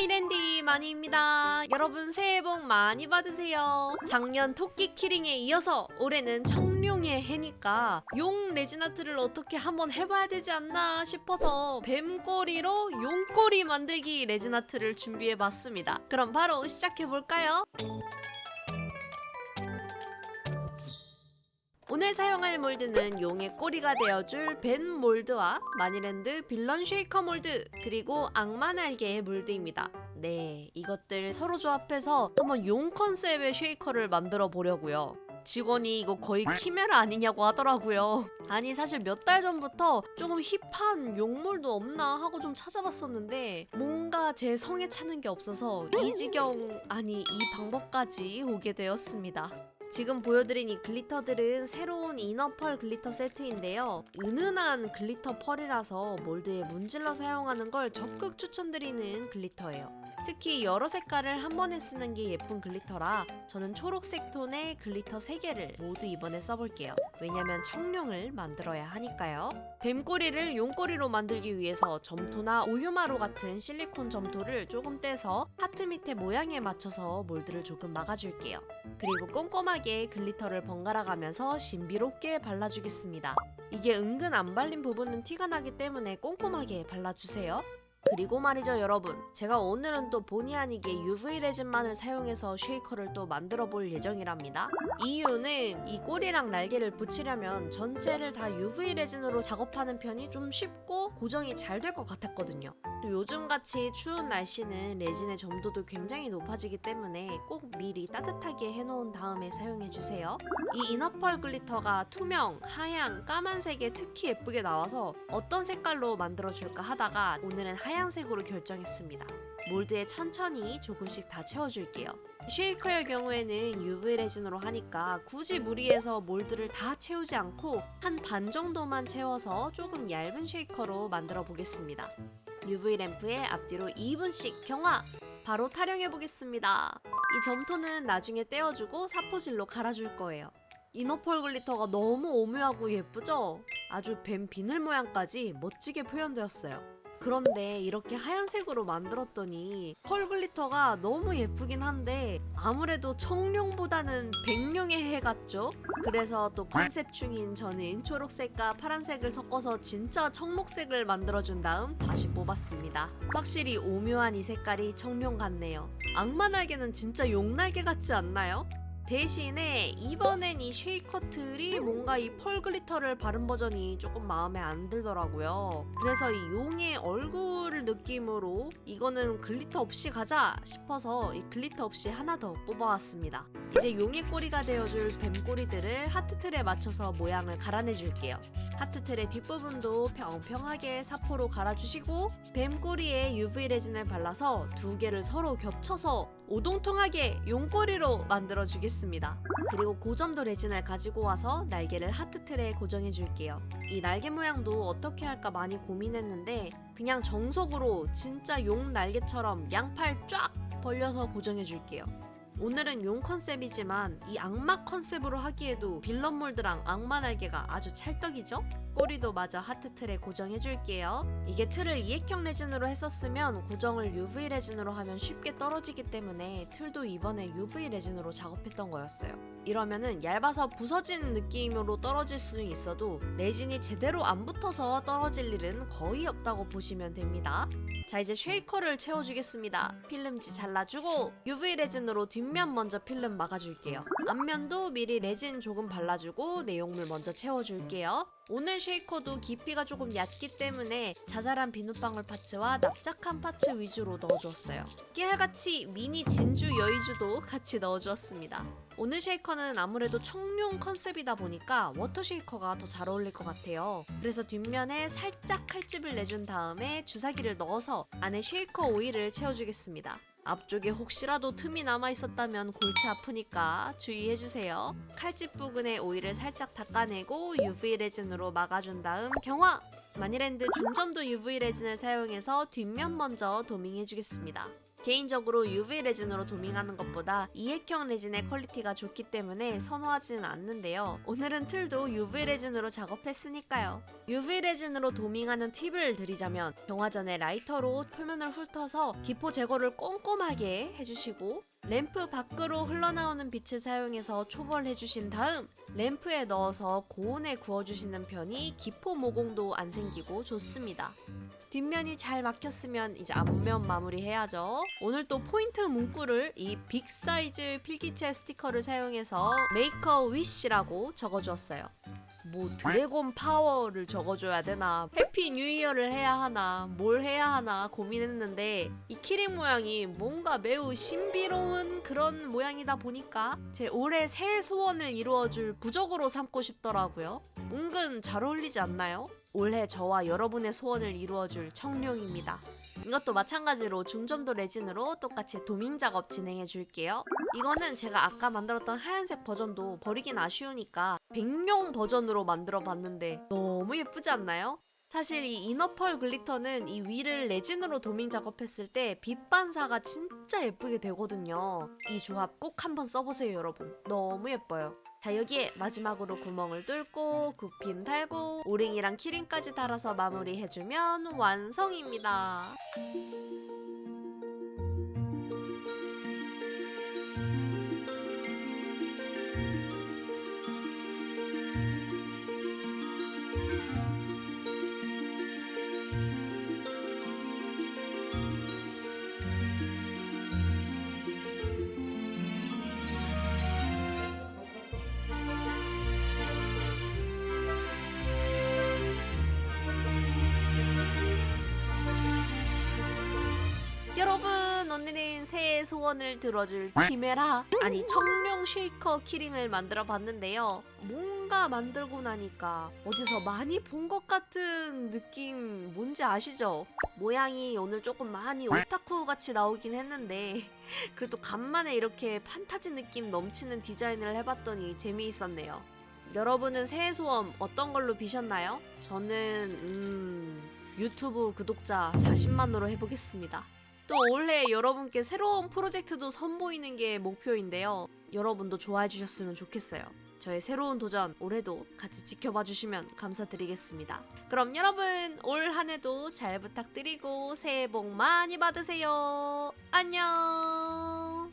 마이랜디 마니입니다. 여러분 새해 복 많이 받으세요. 작년 토끼 키링에 이어서 올해는 청룡의 해니까 용 레진아트를 어떻게 한번 해봐야 되지 않나 싶어서 뱀꼬리로 용꼬리 만들기 레진아트를 준비해봤습니다. 그럼 바로 시작해볼까요? 오늘 사용할 몰드는 용의 꼬리가 되어줄 벤 몰드와 마니랜드 빌런 쉐이커 몰드, 그리고 악마 날개의 몰드입니다. 네, 이것들 서로 조합해서 한번 용 컨셉의 쉐이커를 만들어 보려고요. 직원이 이거 거의 키메라 아니냐고 하더라고요. 아니 사실 몇 달 전부터 조금 힙한 용몰드 없나 하고 좀 찾아봤었는데 뭔가 제 성에 차는 게 없어서 이 지경, 아니 이 방법까지 오게 되었습니다. 지금 보여드린 이 글리터들은 새로운 이너펄 글리터 세트인데요. 은은한 글리터 펄이라서 몰드에 문질러 사용하는 걸 적극 추천드리는 글리터예요. 특히 여러 색깔을 한 번에 쓰는 게 예쁜 글리터라 저는 초록색 톤의 글리터 3개를 모두 이번에 써볼게요. 왜냐면 청룡을 만들어야 하니까요. 뱀꼬리를 용꼬리로 만들기 위해서 점토나 우유마루 같은 실리콘 점토를 조금 떼서 하트 밑에 모양에 맞춰서 몰드를 조금 막아줄게요. 그리고 꼼꼼하게 글리터를 번갈아 가면서 신비롭게 발라주겠습니다. 이게 은근 안 발린 부분은 티가 나기 때문에 꼼꼼하게 발라주세요. 그리고 말이죠 여러분, 제가 오늘은 또 본의 아니게 UV 레진만을 사용해서 쉐이커를 또 만들어 볼 예정이랍니다. 이유는 이 꼬리랑 날개를 붙이려면 전체를 다 UV 레진으로 작업하는 편이 좀 쉽고 고정이 잘 될 것 같았거든요. 또 요즘같이 추운 날씨는 레진의 점도도 굉장히 높아지기 때문에 꼭 미리 따뜻하게 해놓은 다음에 사용해주세요. 이 이너펄 글리터가 투명, 하얀, 까만색에 특히 예쁘게 나와서 어떤 색깔로 만들어줄까 하다가 오늘은 하얀색으로 결정했습니다. 몰드에 천천히 조금씩 다 채워줄게요. 쉐이커의 경우에는 UV 레진으로 하니까 굳이 무리해서 몰드를 다 채우지 않고 한 반 정도만 채워서 조금 얇은 쉐이커로 만들어 보겠습니다. UV 램프에 앞뒤로 2분씩 경화! 바로 타령해 보겠습니다. 이 점토는 나중에 떼어주고 사포질로 갈아줄 거예요. 이너펄 글리터가 너무 오묘하고 예쁘죠? 아주 뱀 비늘 모양까지 멋지게 표현되었어요. 그런데 이렇게 하얀색으로 만들었더니 펄 글리터가 너무 예쁘긴 한데 아무래도 청룡보다는 백룡의 해 같죠? 그래서 또 컨셉 중인 저는 초록색과 파란색을 섞어서 진짜 청록색을 만들어준 다음 다시 뽑았습니다. 확실히 오묘한 이 색깔이 청룡 같네요. 악마 날개는 진짜 용 날개 같지 않나요? 대신에 이번엔 이 쉐이커 틀이 뭔가 이 펄 글리터를 바른 버전이 조금 마음에 안 들더라고요. 그래서 이 용의 얼굴 느낌으로 이거는 글리터 없이 가자 싶어서 이 글리터 없이 하나 더 뽑아왔습니다. 이제 용의 꼬리가 되어줄 뱀꼬리들을 하트틀에 맞춰서 모양을 갈아내줄게요. 하트틀의 뒷부분도 평평하게 사포로 갈아주시고 뱀꼬리에 UV 레진을 발라서 두 개를 서로 겹쳐서 오동통하게 용꼬리로 만들어주겠습니다. 그리고 고점도 레진을 가지고 와서 날개를 하트틀에 고정해줄게요. 이 날개 모양도 어떻게 할까 많이 고민했는데 그냥 정석으로 진짜 용 날개처럼 양팔 쫙 벌려서 고정해줄게요. 오늘은 용 컨셉이지만 이 악마 컨셉으로 하기에도 빌런 몰드랑 악마 날개가 아주 찰떡이죠? 꼬리도 마저 하트틀에 고정해줄게요. 이게 틀을 이액형 레진으로 했었으면 고정을 UV 레진으로 하면 쉽게 떨어지기 때문에 틀도 이번에 UV 레진으로 작업했던 거였어요. 이러면은 얇아서 부서진 느낌으로 떨어질 수는 있어도 레진이 제대로 안 붙어서 떨어질 일은 거의 없다고 보시면 됩니다. 자, 이제 쉐이커를 채워주겠습니다. 필름지 잘라주고 UV 레진으로 뒷면 먼저 필름 막아줄게요. 앞면도 미리 레진 조금 발라주고 내용물 먼저 채워줄게요. 오늘 쉐이커도 깊이가 조금 얕기 때문에 자잘한 비눗방울 파츠와 납작한 파츠 위주로 넣어주었어요. 깨알같이 미니 진주 여의주도 같이 넣어주었습니다. 오늘 쉐이커는 아무래도 청룡 컨셉이다 보니까 워터 쉐이커가 더 잘 어울릴 것 같아요. 그래서 뒷면에 살짝 칼집을 내준 다음에 주사기를 넣어서 안에 쉐이커 오일을 채워주겠습니다. 앞쪽에 혹시라도 틈이 남아있었다면 골치 아프니까 주의해주세요. 칼집 부분에 오일을 살짝 닦아내고 UV 레진으로 막아준 다음 경화! 마니랜드 중점도 UV 레진을 사용해서 뒷면 먼저 도밍해주겠습니다. 개인적으로 UV 레진으로 도밍하는 것보다 이액형 레진의 퀄리티가 좋기 때문에 선호하지는 않는데요. 오늘은 틀도 UV 레진으로 작업했으니까요. UV 레진으로 도밍하는 팁을 드리자면 경화 전에 라이터로 표면을 훑어서 기포 제거를 꼼꼼하게 해주시고 램프 밖으로 흘러나오는 빛을 사용해서 초벌해주신 다음 램프에 넣어서 고온에 구워주시는 편이 기포 모공도 안 생기고 좋습니다. 뒷면이 잘 막혔으면 이제 앞면 마무리 해야죠. 오늘 또 포인트 문구를 이 빅 사이즈 필기체 스티커를 사용해서 메이커 위시라고 적어주었어요. 뭐 드래곤 파워를 적어줘야 되나, 해피 뉴 이어를 해야 하나, 뭘 해야 하나 고민했는데 이 키링 모양이 뭔가 매우 신비로운 그런 모양이다 보니까 제 올해 새해 소원을 이루어줄 부적으로 삼고 싶더라고요. 은근 잘 어울리지 않나요? 올해 저와 여러분의 소원을 이루어줄 청룡입니다. 이것도 마찬가지로 중점도 레진으로 똑같이 도밍 작업 진행해 줄게요. 이거는 제가 아까 만들었던 하얀색 버전도 버리긴 아쉬우니까 백룡 버전으로 만들어 봤는데 너무 예쁘지 않나요? 사실 이 이너펄 글리터는 이 위를 레진으로 도밍 작업했을 때 빛 반사가 진짜 예쁘게 되거든요. 이 조합 꼭 한번 써보세요, 여러분. 너무 예뻐요. 자, 여기에 마지막으로 구멍을 뚫고 굿핀 달고 오링이랑 키링까지 달아서 마무리해주면 완성입니다. 여러분, 오늘은 새해 소원을 들어줄 키메라, 아니 청룡 쉐이커 키링을 만들어 봤는데요. 뭔가 만들고 나니까 어디서 많이 본 것 같은 느낌 뭔지 아시죠? 모양이 오늘 조금 많이 오타쿠 같이 나오긴 했는데 그래도 간만에 이렇게 판타지 느낌 넘치는 디자인을 해봤더니 재미있었네요. 여러분은 새해 소원 어떤 걸로 비셨나요? 저는 유튜브 구독자 40만으로 해보겠습니다. 또 올해 여러분께 새로운 프로젝트도 선보이는 게 목표인데요. 여러분도 좋아해 주셨으면 좋겠어요. 저의 새로운 도전 올해도 같이 지켜봐 주시면 감사드리겠습니다. 그럼 여러분 올 한 해도 잘 부탁드리고 새해 복 많이 받으세요. 안녕.